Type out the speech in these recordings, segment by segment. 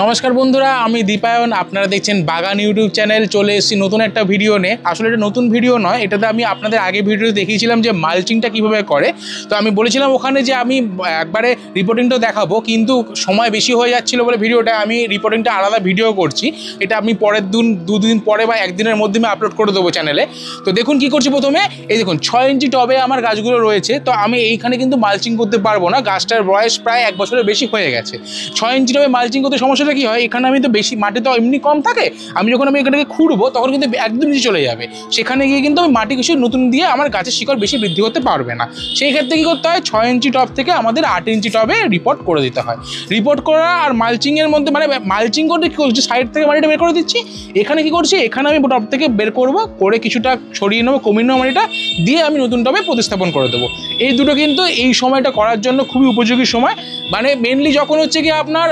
নমস্কার বন্ধুরা, আমি দীপায়ন। আপনারা দেখছেন বাগান ইউটিউব চ্যানেল। চলে এসেছি নতুন একটা ভিডিও নিয়ে। আসলে এটা নতুন ভিডিও নয়, এটাতে আমি আপনাদের আগে ভিডিওতে দেখিয়েছিলাম যে মালচিংটা কীভাবে করে। তো আমি বলেছিলাম ওখানে যে আমি একবারে রিপোর্টিংটাও দেখাবো, কিন্তু সময় বেশি হয়ে যাচ্ছিলো বলে ভিডিওটা আমি রিপোর্টিংটা আলাদা ভিডিও করছি। এটা আমি পরের দুদিন পরে বা একদিনের মধ্যে আমি আপলোড করে দেবো চ্যানেলে। তো দেখুন কি করছি। প্রথমে এই দেখুন 6 ইঞ্চি টবে আমার গাছগুলো রয়েছে। তো আমি এইখানে কিন্তু মালচিং করতে পারবো না, গাছটার বয়স প্রায় 1 বছরের বেশি হয়ে গেছে। 6 ইঞ্চি টবে মালচিং করতে সমস্যাটা কী হয়, এখানে আমি তো বেশি মাটি তো এমনি কম থাকে, আমি যখন এখানটাকে খুঁড়বো তখন কিন্তু একদম নিচে চলে যাবে। সেখানে গিয়ে কিন্তু আমি মাটি কিছু নতুন দিয়ে আমার গাছের শিকড় বেশি বৃদ্ধি করতে পারবে না। সেই ক্ষেত্রে কী করতে হয়, 6 ইঞ্চি টব থেকে আমাদের 8 ইঞ্চি টবে রিপোর্ট করে দিতে হয়। রিপোর্ট করা আর মালচিংয়ের মধ্যে মানে মালচিং করতে কী করছি, সাইড থেকে মাটিটা বের করে দিচ্ছি। এখানে কী করছি, এখানে আমি টব থেকে বের করবো, করে কিছুটা ছড়িয়ে নেবো, কমিয়ে নেবো মাটিটা, দিয়ে আমি নতুন টবে প্রতিস্থাপন করে দেবো। এই দুটো কিন্তু এই সময়টা করার জন্য খুবই উপযোগী সময়। মানে মেনলি যখন হচ্ছে কি আপনার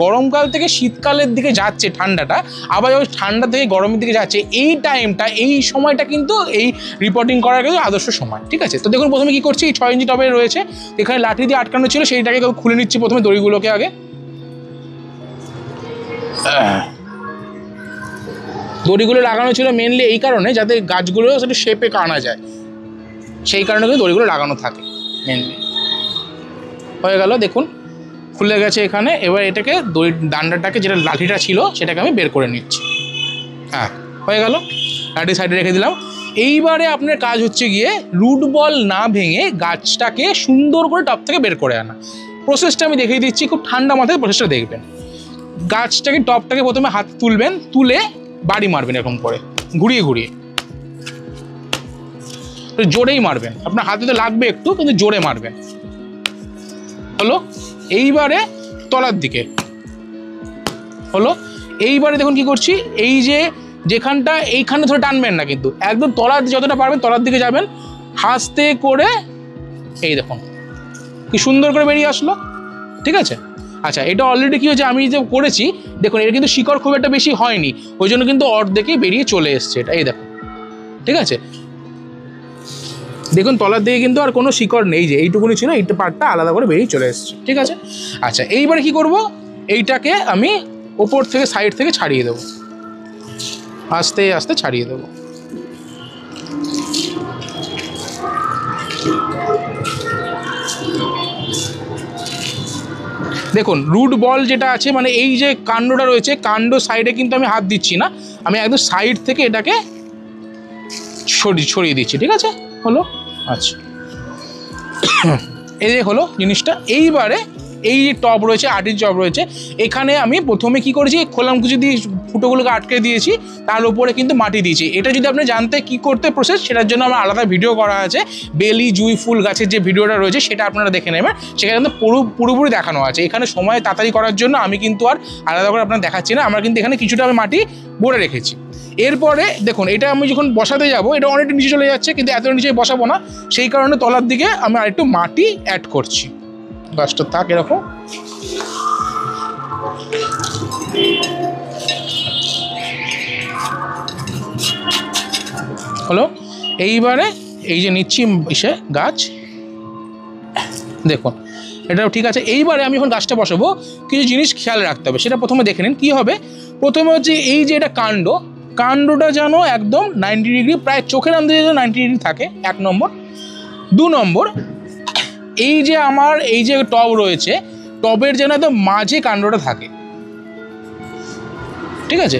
গরমকাল থেকে শীতকালের দিকে যাচ্ছে ঠান্ডাটা, আবার যখন ঠান্ডা থেকে গরমের দিকে যাচ্ছে, এই টাইমটা, এই সময়টা কিন্তু এই রিপোর্টিং করার কিন্তু আদর্শ সময়। ঠিক আছে, তো দেখুন প্রথমে কী করছি, এই 6 ইঞ্চি টবে রয়েছে, এখানে লাঠি দিয়ে আটকানো ছিল, সেইটাকে খুলে নিচ্ছি প্রথমে দড়িগুলোকে আগে। দড়িগুলো লাগানো ছিল মেনলি এই কারণে যাতে গাছগুলো সেটা শেপে কানা যায়, সেই কারণে কিন্তু দড়িগুলো লাগানো থাকে মেনলি। হয়ে গেল, দেখুন খুলে গেছে এখানে। এবার এটাকে দড়ির ডান্ডাটাকে, যেটা লাঠিটা ছিল সেটাকে আমি বের করে নিচ্ছি। হ্যাঁ, হয়ে গেল, লাঠি সাইডে রেখে দিলাম। এইবারে আপনার কাজ হচ্ছে গিয়ে রুট বল না ভেঙে গাছটাকে সুন্দর করে টব থেকে বের করে আনা। প্রসেসটা আমি দেখিয়ে দিচ্ছি, খুব ঠান্ডা মাথায় প্রসেসটা দেখবেন। গাছটাকে টবটাকে প্রথমে হাতে তুলবেন, তুলে বাড়ি মারবেন এরকম করে ঘুরিয়ে ঘুরিয়ে, জোরেই মারবেন। আপনার হাতে তো লাগবে একটু, কিন্তু জোরে মারবেন। হলো, এইবারে তলার দিকে হলো। এইবারে দেখুন কি করছি, এই যে যেখানটা, এইখানে ধরে টানবেন না, কিন্তু একদম তলার যতটা পারবেন তলার দিকে যাবেন, হাসতে করে। এই দেখুন কি সুন্দর করে বেরিয়ে আসলো। ঠিক আছে, আচ্ছা, এটা অলরেডি কি হচ্ছে, আমি যে করেছি দেখুন, এটা কিন্তু শিকড় খুব একটা বেশি হয়নি, ওই জন্য কিন্তু অর্ধেকেই বেরিয়ে চলে এসছে এটা। এই দেখুন, ঠিক আছে, দেখুন তলার দিকে কিন্তু আর কোনো শিকড় নেই, যে এইটুকুনি ছিল, এইটা পার্টটা আলাদা করে বেরিয়ে চলে এসছে। ঠিক আছে, আচ্ছা, এইবারে কি করব, এইটাকে আমি ওপর থেকে সাইড থেকে ছাড়িয়ে দেবো, আস্তে আস্তে ছাড়িয়ে দেবো। দেখুন রুট বল যেটা আছে, মানে এই যে কাণ্ডটা রয়েছে, কাণ্ড সাইডে কিন্তু আমি হাত দিচ্ছি না, আমি একদম সাইড থেকে এটাকে ছড়িয়ে দিচ্ছি। ঠিক আছে, হলো, আচ্ছা, এই যে হলো জিনিসটা। এইবারে এই যে টব রয়েছে, 8 ইঞ্চি টব রয়েছে, এখানে আমি প্রথমে কি করেছি, খোলাম কুচি দিয়ে ফুটোগুলোকে আটকে দিয়েছি, তার উপরে কিন্তু মাটি দিয়েছি। এটা যদি আপনি জানতে কি করতে প্রসেস, সেটার জন্য আমার আলাদা ভিডিও করা আছে, বেলি জুঁই ফুল গাছের যে ভিডিওটা রয়েছে সেটা আপনারা দেখে নেবেন, সেখানে কিন্তু পুরোপুরি দেখানো আছে। এখানে সময় তাড়াতাড়ি করার জন্য আমি কিন্তু আর আলাদা করে আপনারা দেখাচ্ছি না, আমরা কিন্তু এখানে কিছুটা আমি মাটি ভরে রেখেছি। এরপরে দেখুন, এটা আমি যখন বসাতে যাব, এটা অনেকটা নিচে চলে যাচ্ছে, কিন্তু এত নিচে বসাবো না, সেই কারণে তলার দিকে আমি আরেকটু মাটি অ্যাড করছি। গাছটা থাক এরকম। হলো, এইবারে এই যে নিচ্ছি ইসে গাছ, দেখুন এটাও ঠিক আছে। এইবারে আমি যখন গাছটা বসাবো, কিছু জিনিস খেয়াল রাখতে হবে, সেটা প্রথমে দেখে নিন। কী হবে, প্রথমে হচ্ছে এই যে এটা কাণ্ডটা যেন একদম 90 ডিগ্রি, প্রায় চোখের আন্দাজে যেন 90 ডিগ্রি থাকে, 1 নম্বর। 2 নম্বর, এই যে আমার এই যে টব রয়েছে, টবের যেন একদম মাঝে কাণ্ডটা থাকে। ঠিক আছে,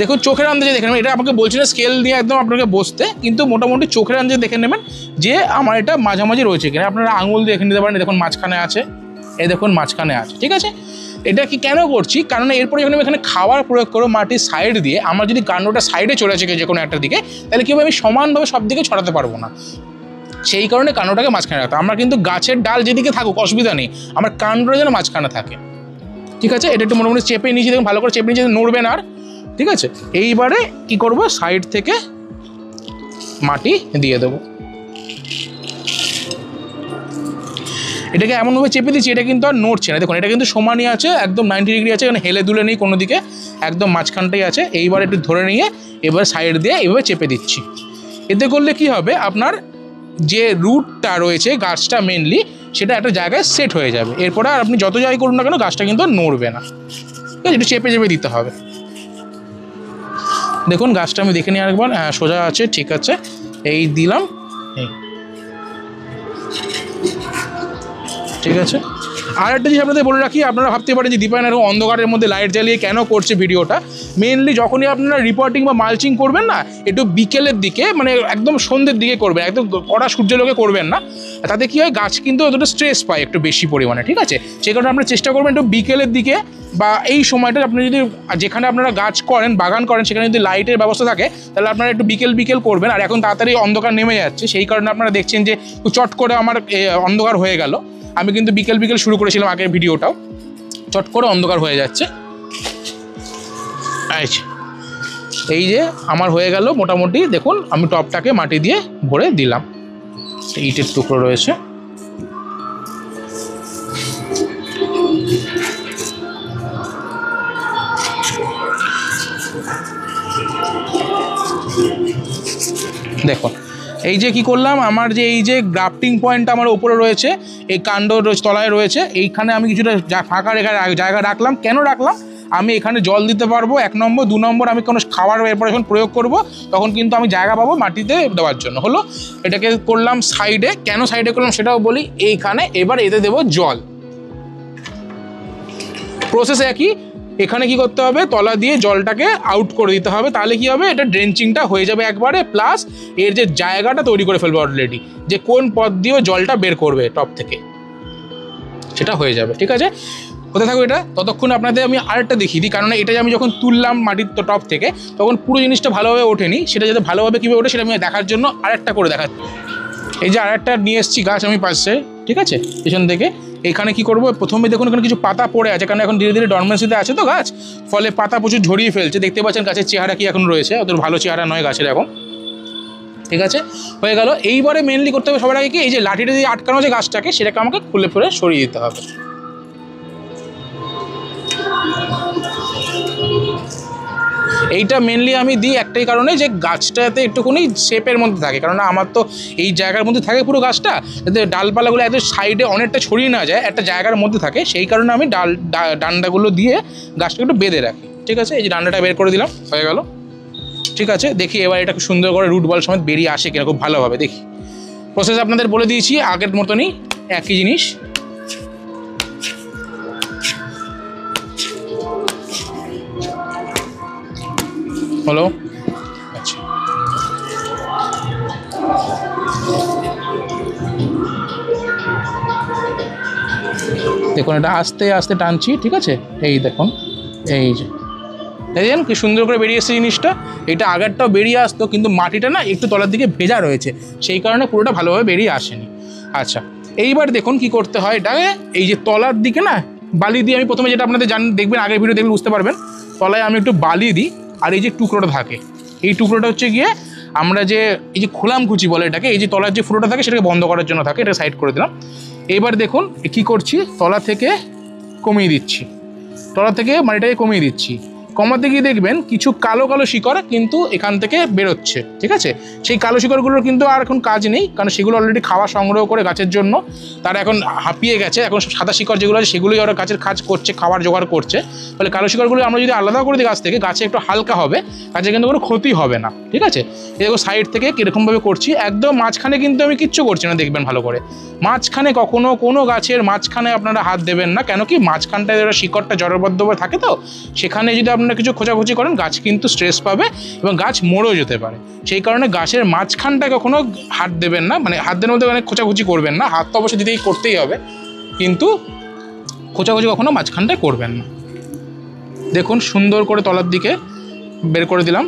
দেখুন চোখের আন্দাজে দেখে নেবেন, এটা আমাকে বলছি না স্কেল দিয়ে একদম আপনাকে বসতে, কিন্তু মোটামুটি চোখের আন্দাজে দেখে নেবেন যে আমার এটা মাঝামাঝি রয়েছে কিনা। আপনারা আঙুল দিয়ে দেখে নিতে পারেন, দেখুন মাঝখানে আছে, এই দেখুন মাঝখানে আছে। ঠিক আছে, এটা কি কেন করছি, কারণ এরপরে যখন আমি এখানে খাবার প্রয়োগ করবো মাটির সাইড দিয়ে, আমার যদি কাণ্ডটা সাইডে চলে আসে যে কোনো একটা দিকে, তাহলে কী হবে, আমি সমানভাবে সব দিকে ছড়াতে পারবো না। সেই কারণে কাণ্ডটাকে মাঝখানে রাখতে। আমরা কিন্তু গাছের ডাল যেদিকে থাকুক অসুবিধা নেই, আমার কাণ্ডটা যেন মাঝখানে থাকে। ঠিক আছে, এটা একটু মোটামুটি চেপে নিয়েছি, দেখুন ভালো করে চেপে নিয়েছি, নড়বেন আর। ঠিক আছে, এইবারে কি করব, সাইড থেকে মাটি দিয়ে দেবো। এটাকে এমনভাবে চেপে দিচ্ছি, এটা কিন্তু আর নড়ছে না। দেখুন এটা কিন্তু সমানই আছে, একদম 90 ডিগ্রি আছে, এখানে হেলে দুলে নেই কোনো দিকে, একদম মাঝখানটাই আছে। এইবার একটু ধরে নিয়ে এবার সাইড দিয়ে এইভাবে চেপে দিচ্ছি। এতে করলে কি হবে, আপনার যে রুটটা রয়েছে গাছটা মেনলি, সেটা একটা জায়গায় সেট হয়ে যাবে। এরপরে আর আপনি যত যাই করুন না কেন গাছটা কিন্তু নড়বে না, ঠিক আছে? একটু চেপে চেপে দিতে হবে। দেখুন গাছটা আমি দেখে নিই আরেকবার, হ্যাঁ সোজা আছে, ঠিক আছে, এই দিলাম, এই ঠিক আছে। আর একটা জিনিস আপনাদের বলে রাখি, আপনারা ভাবতে পারেন যে দীপায়ন এরকম অন্ধকারের মধ্যে লাইট জ্বালিয়ে কেন করছে ভিডিওটা। মেনলি যখনই আপনারা রিপোর্টিং বা মালচিং করবেন না, একটু বিকেলের দিকে, মানে একদম সন্ধ্যের দিকে করবেন, একদম কড়া সূর্যলোকে করবেন না, তাতে কী হয় গাছ কিন্তু অতটা স্ট্রেস পায় একটু বেশি পরিমাণে, ঠিক আছে? সেই কারণে আপনারা চেষ্টা করবেন একটু বিকেলের দিকে বা এই সময়টা আপনি যদি যেখানে আপনারা গাছ করেন, বাগান করেন, সেখানে যদি লাইটের ব্যবস্থা থাকে তাহলে আপনারা একটু বিকেল করবেন। আর এখন তাড়াতাড়ি অন্ধকার নেমে যাচ্ছে, সেই কারণে আপনারা দেখছেন যে চট করে আমার অন্ধকার হয়ে গেল। আমি কিন্তু বিকেল শুরু করেছিলাম আগের ভিডিওটাও, চট করে অন্ধকার হয়ে যাচ্ছে। আচ্ছা, এই যে আমার হয়ে গেল মোটামুটি। দেখুন আমি টপটাকে মাটি দিয়ে ভরে দিলাম, ইটের টুকরো রয়েছে। দেখুন এই যে কি করলাম, আমার যে এই যে গ্রাফটিং পয়েন্টটা আমার উপরে রয়েছে, এই কাণ্ড তলায় রয়েছে, এইখানে আমি কিছুটা ফাঁকা জায়গা রাখলাম। কেন রাখলাম? আমি এখানে জল দিতে পারবো 1 নম্বর, 2 নম্বর আমি কোনো খাবার এরপর যখন প্রয়োগ করব তখন কিন্তু আমি জায়গা পাবো মাটিতে দেওয়ার জন্য। হলো, এটাকে করলাম সাইডে। কেন সাইডে করলাম সেটাও বলি। এইখানে এবার এতে দেবো জল। প্রসেস একই। এখানে কি করতে হবে, তলা দিয়ে জলটাকে আউট করে দিতে হবে, তাহলে কি হবে, এটা ড্রেঞ্চিংটা হয়ে যাবে একবারে, প্লাস এর যে জায়গাটা তৈরি করে ফেলবে অলরেডি, যে কোন পথ দিয়ে জলটা বের করবে টপ থেকে, সেটা হয়ে যাবে, ঠিক আছে? হতে থাকো এটা। ততক্ষণ আপনাদের আমি আরেকটা দেখিয়ে দিই, কারণ এটা আমি যখন তুললাম মাটির টপ থেকে তখন পুরো জিনিসটা ভালোভাবে ওঠেনি, সেটা যাতে ভালোভাবে কীভাবে ওঠে সেটা আমি দেখার জন্য আরেকটা করে দেখাচ্ছি। এই যে আরেকটা নিয়ে এসেছি গাছ আমি পাশে, ঠিক আছে, পেছন থেকে। এখানে কি করব, প্রথমে দেখুন এখানে কিছু পাতা পড়ে আছে, কারণ এখন ধীরে ধীরে ডরমেন্সিতে আছে তো গাছ, ফলে পাতা প্রচুর ঝরিয়ে ফেলছে। দেখতে পাচ্ছেন গাছের চেহারা কি এখন রয়েছে, ওদের ভালো চেহারা নয় গাছের এখন, ঠিক আছে? হয়ে গেল। এইবারে মেনলি করতে হবে সবার আগে কি, এই যে লাঠিটা দিয়ে আটকানো যে গাছটাকে, সেটাকে আমাকে খুলে ফেলে সরিয়ে দিতে হবে। এইটা মেনলি আমি দিই একটাই কারণে, যে গাছটাতে একটুখানি শেপের মধ্যে থাকে, কারণ আমার তো এই জায়গার মধ্যে থাকে পুরো গাছটা, যাতে ডালপালাগুলো এত সাইডে অনেকটা ছড়িয়ে না যায়, একটা জায়গার মধ্যে থাকে, সেই কারণে আমি ডান্ডাগুলো দিয়ে গাছটাকে একটু বেঁধে রাখি, ঠিক আছে? এই যে ডান্ডাটা বের করে দিলাম, হয়ে গেল, ঠিক আছে? দেখি এবার এটা খুব সুন্দর করে রুট বল সমেত বেরিয়ে আসে কিনা, খুব ভালোভাবে দেখি। প্রসেস আপনাদের বলে দিয়েছি আগের মতনই, একই জিনিস। হলো, আচ্ছা, দেখুন এটা আস্তে আস্তে টানছি, ঠিক আছে? এই দেখুন, এই যে দেখেন কি সুন্দর করে বেরিয়ে এসছে জিনিসটা। এটা আগেরটাও বেরিয়ে আসতো, কিন্তু মাটিটা না একটু তলার দিকে ভেজা রয়েছে, সেই কারণে পুরোটা ভালোভাবে বেরিয়ে আসেনি। আচ্ছা, এইবার দেখুন কি করতে হয়, এটাকে এই যে তলার দিকে না বালি দিয়ে, আমি প্রথমে যেটা আপনাদের দেখবেন আগের ভিডিও দেখলে বুঝতে পারবেন, তলায় আমি একটু বালি দিই, আর এই যে টুকরোটা থাকে, এই টুকরোটা হচ্ছে গিয়ে আমরা যে এই যে খোলামকুচি বলে এটাকে, এই যে তলার যে ফুটোটা থাকে সেটাকে বন্ধ করার জন্য থাকে, এটা সাইড করে দিলাম। এইবার দেখুন কি করছি, তলা থেকে কমিয়ে দিচ্ছি, তলা থেকে মাটিটাকে কমিয়ে দিচ্ছি। কমাতে গিয়ে দেখবেন কিছু কালো কালো শিকড় কিন্তু এখান থেকে বেরোচ্ছে, ঠিক আছে? সেই কালো শিকড়গুলোর কিন্তু আর এখন কাজ নেই, কারণ সেগুলো অলরেডি খাওয়া সংগ্রহ করে গাছের জন্য তারা এখন হাঁপিয়ে গেছে। এখন সাদা শিকড় যেগুলো আছে সেগুলোই ওরা গাছের কাজ করছে, খাবার জোগাড় করছে। ফলে কালো শিকড়গুলো আমরা যদি আলাদা করে দিই গাছ থেকে, গাছে একটু হালকা হবে, গাছে কিন্তু কোনো ক্ষতি হবে না, ঠিক আছে? এরকম সাইড থেকে কীরকমভাবে করছি, একদম মাঝখানে কিন্তু আমি কিচ্ছু করছি না, দেখবেন ভালো করে। মাঝখানে কখনো কোনো গাছের মাঝখানে আপনারা হাত দেবেন না, কেন কি মাঝখানটায় ওরা শিকড়টা জড়বদ্ধভাবে থাকে, তো সেখানে যদি আপনারা কিছু খোঁচাখুচি করেন গাছ কিন্তু স্ট্রেস পাবে এবং গাছ মরেও যেতে পারে। সেই কারণে গাছের মাঝখানটা কখনো হাত দেবেন না, মানে হাতের মধ্যে অনেক খোঁচাখুচি করবেন না, হাত তো অবশ্যই দিতেই করতেই হবে, কিন্তু খোঁচাখুচি কখনো মাঝখানটায় করবেন না। দেখুন সুন্দর করে তলার দিকে বের করে দিলাম,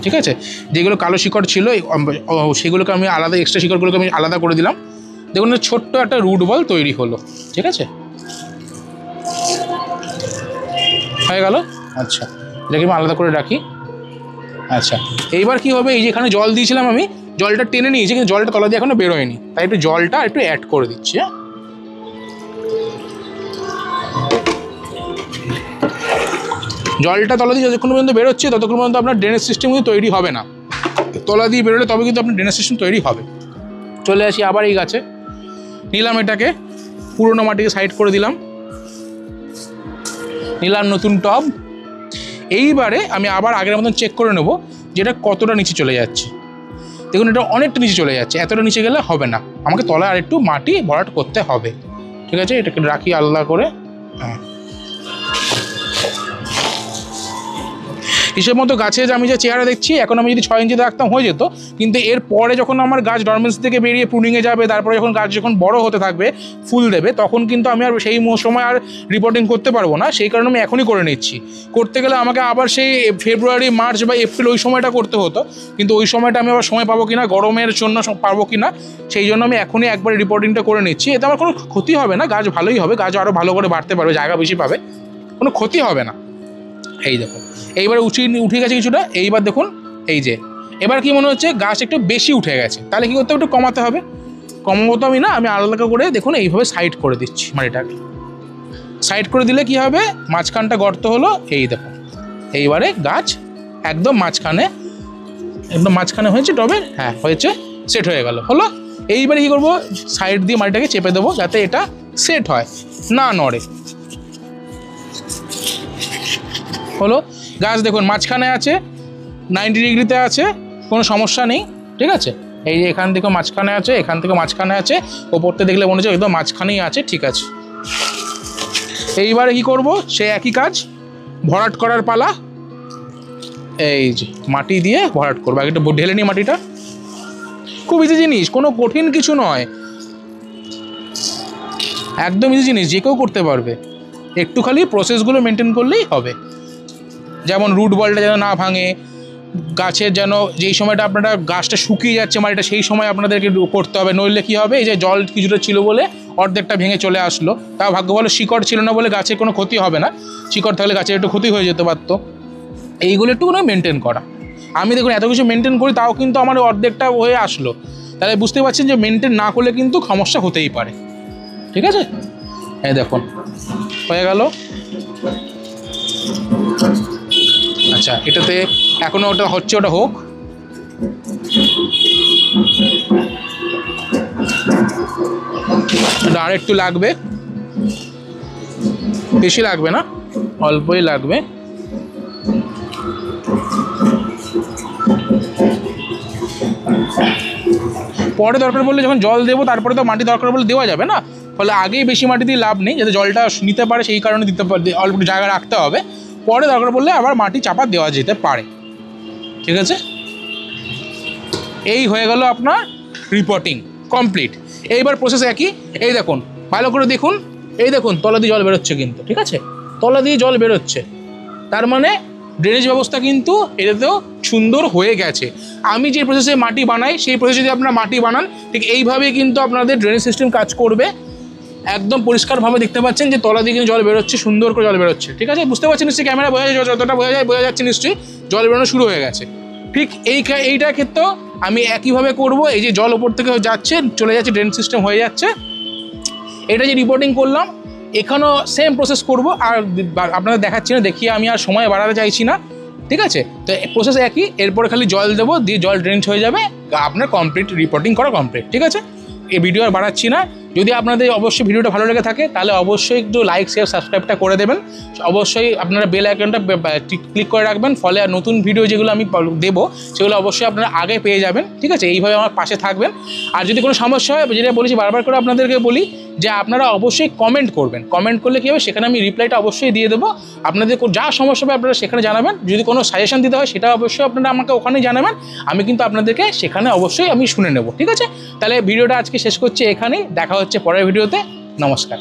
ঠিক আছে? যেগুলো কালো শিকড় ছিল সেগুলোকে আমি আলাদা, এক্সট্রা শিকড়গুলোকে আমি আলাদা করে দিলাম। দেখুন ছোট্ট একটা রুট বল তৈরি হলো, ঠিক আছে? হয়ে গেল। আচ্ছা, এটাকে আমি আলাদা করে রাখি। আচ্ছা, এইবার কি হবে, এই যে এখানে জল দিয়েছিলাম আমি, জলটা টেনে নিয়েছি, কিন্তু জলটা তলা দিয়ে এখনো বেরোয়নি, তাই একটু জলটা একটু অ্যাড করে দিচ্ছি। হ্যাঁ, জলটা তলা দিয়ে যতক্ষণ পর্যন্ত বেরোচ্ছে ততক্ষণ পর্যন্ত আপনার ড্রেনেজ সিস্টেম কিন্তু তৈরি হবে না। তলা দিয়ে বেরোলে তবে কিন্তু আপনার ড্রেনেজ সিস্টেম তৈরি হবে। চলে আসি আবার এই গাছে। নিলাম এটাকে, পুরোনো মাটিকে সাইড করে দিলাম, নিলাম নতুন টব। এইবারে আমি আবার আগের মতন চেক করে নেব যেটা কতটা নিচে চলে যাচ্ছে। দেখুন এটা অনেকটা নিচে চলে যাচ্ছে, এতটা নিচে গেলে হবে না, আমাকে তলায় আরেকটু মাটি ভরাট করতে হবে। ঠিক আছে, এটাকে রাখি আলাদা করে। হ্যাঁ, হিসেব মতো গাছে আমি যে চেহারা দেখছি, এখন আমি যদি 6 ইঞ্চিতে রাখতাম হয়ে যেত, কিন্তু এর পরে যখন আমার গাছ ডরমেন্সি থেকে বেরিয়ে প্রুনিংয়ে যাবে, তারপরে যখন গাছ যখন বড় হতে থাকবে, ফুল দেবে, তখন কিন্তু আমি আর সেই সময় আর রিপোর্টিং করতে পারবো না। সেই কারণে আমি এখনই করে নিচ্ছি। করতে গেলে আমাকে আবার সেই ফেব্রুয়ারি, মার্চ বা এপ্রিল ওই সময়টা করতে হতো, কিন্তু ওই সময়টা আমি আবার সময় পাবো কিনা, গরমের জন্য পারবো কিনা, সেই জন্য আমি এখনই একবার রিপোর্টিংটা করে নিচ্ছি। এতে আমার কোনো ক্ষতি হবে না, গাছ ভালোই হবে, গাছ আরও ভালো করে বাড়তে পারবে, জায়গা বেশি পাবে, কোনো ক্ষতি হবে না। এই দেখো এইবারে উঠে গেছে কিছুটা। এইবার দেখুন এই যে এবার কি মনে হচ্ছে গাছ একটু বেশি উঠে গেছে, তাহলে কি করতে হবে, একটু কমাতে হবে। কমাবো তো আমি না, আমি আলাদা করে দেখুন এইভাবে সাইড করে দিচ্ছি মাটিটাকে। সাইড করে দিলে কি হবে, মাঝখানটা গর্ত হলো, এই দেখুন এইবারে গাছ একদম মাঝখানে হয়েছে টবের, হ্যাঁ হয়েছে, সেট হয়ে গেল, হলো। এইবারে কি করবো, সাইড দিয়ে মাটিটাকে চেপে দেবো যাতে এটা সেট হয়, না নড়ে। হলো, গাছ দেখুন মাঝখানে আছে, 90 ডিগ্রিতে আছে, কোনো সমস্যা নেই। ঠিক আছে, এই যে এখান থেকে মাঝখানে আছে, এখান থেকে মাঝখানে আছে, ওপরতে দেখলে মনে হচ্ছে একদম মাঝখানেই আছে। ঠিক আছে, এইবারে কি করব, সে একই কাজ, ভরাট করার পালা। এই যে মাটি দিয়ে ভরাট করবো, আগে একটু ঢেলে নিই মাটিটা। খুব ইজি জিনিস, কোনো কঠিন কিছু নয়, একদম ইজি জিনিস, যে কেউ করতে পারবে, একটু খালি প্রসেসগুলো মেনটেন করলেই হবে। যেমন রুট বলটা যেন না ভাঙে, গাছের যেন যেই সময়টা আপনারা গাছটা শুকিয়ে যাচ্ছে মাটিটা, সেই সময় আপনাদেরকে করতে হবে, নইলে কী হবে, এই যে জল কিছুটা ছিল বলে অর্ধেকটা ভেঙে চলে আসলো, তাও ভাগ্য ভালো শিকড় ছিল না বলে গাছের কোনো ক্ষতি হবে না, শিকড় থাকলে গাছের একটু ক্ষতি হয়ে যেতে পারতো। এইগুলো একটু মেনটেন করা, আমি দেখুন এত কিছু মেনটেন করি, তাও কিন্তু আমার অর্ধেকটা হয়ে আসলো, তাহলে বুঝতে পারছেন যে মেনটেন না করলে কিন্তু সমস্যা হতেই পারে। ঠিক আছে, এই দেখুন হয়ে গেল। আচ্ছা, এটাতে এখনো ওটা হচ্ছে, ওটা হোক। আর একটু লাগবে, বেশি লাগবে না, অল্পই লাগবে। পরে দরকার পড়লে যখন জল দেবো, তারপরে তো মাটি দরকার পড়লে দেওয়া যাবে না, ফলে আগেই বেশি মাটি দিয়ে লাভ নেই, যাতে জলটা নিতে পারে সেই কারণে দিতে পারে, অল্প জায়গা রাখতে হবে, পরে দরকার পড়লে আবার মাটি চাপা দেওয়া যেতে পারে। ঠিক আছে, এই হয়ে গেল আপনার রিপোর্টিং কমপ্লিট। এইবার প্রসেস একই, এই দেখুন ভালো করে দেখুন, এই দেখুন তলা দিয়ে জল বেরোচ্ছে কিন্তু। ঠিক আছে, তলা দিয়ে জল বেরোচ্ছে, তার মানে ড্রেনেজ ব্যবস্থা কিন্তু এটাতেও সুন্দর হয়ে গেছে। আমি যে প্রসেসে মাটি বানাই, সেই প্রসেসে যদি আপনারা মাটি বানান, ঠিক এইভাবেই কিন্তু আপনাদের ড্রেনেজ সিস্টেম কাজ করবে। একদম পরিষ্কারভাবে দেখতে পাচ্ছেন যে তলা দিয়ে কিন্তু জল বেরোচ্ছে, সুন্দর করে জল বেরোচ্ছে। ঠিক আছে, বুঝতে পারছেন নিশ্চয়ই, ক্যামেরা বোঝা যায়, যতটা বোঝা যাচ্ছে নিশ্চয়ই জল বেরোনো শুরু হয়ে গেছে। ঠিক এইটার ক্ষেত্রেও আমি একইভাবে করব, এই যে জল ওপর থেকে যাচ্ছে, চলে যাচ্ছে, ড্রেন সিস্টেম হয়ে যাচ্ছে। এটা যে রিপোর্টিং করলাম, এখানেও সেম প্রসেস করব, আর আপনাদের দেখাচ্ছি না, দেখিয়ে আমি আর সময় বাড়াতে চাইছি না। ঠিক আছে, তো প্রসেস একই, এরপরে খালি জল দেবো, দিয়ে জল ড্রেন হয়ে যাবে, আপনার কমপ্লিট রিপোর্টিং করা কমপ্লিট। ঠিক আছে, এই ভিডিও আর বাড়াচ্ছি না। যদি আপনাদের অবশ্যই ভিডিওটা ভালো লেগে থাকে, তাহলে অবশ্যই একটু লাইক, শেয়ার, সাবস্ক্রাইবটা করে দেবেন। অবশ্যই আপনারা বেল আইকনটা ক্লিক করে রাখবেন, ফলে আর নতুন ভিডিও যেগুলো আমি দেবো সেগুলো অবশ্যই আপনারা আগে পেয়ে যাবেন। ঠিক আছে, এইভাবে আমার পাশে থাকবেন। আর যদি কোনো সমস্যা হয়, যেটা বলেছি বারবার করে আপনাদেরকে বলি, যে আপনারা অবশ্যই কমেন্ট করবেন। কমেন্ট করলে কী হবে, সেখানে আমি রিপ্লাইটা অবশ্যই দিয়ে দেবো। আপনাদের যা সমস্যা হবে আপনারা সেখানে জানাবেন। যদি কোনো সাজেশন দিতে হয়, সেটা অবশ্যই আপনারা আমাকে ওখানেই জানাবেন, আমি কিন্তু আপনাদেরকে সেখানে অবশ্যই আমি শুনে নেব। ঠিক আছে, তাহলে ভিডিওটা আজকে শেষ করছি এখানেই, দেখা হচ্ছে পরের ভিডিওতে। নমস্কার।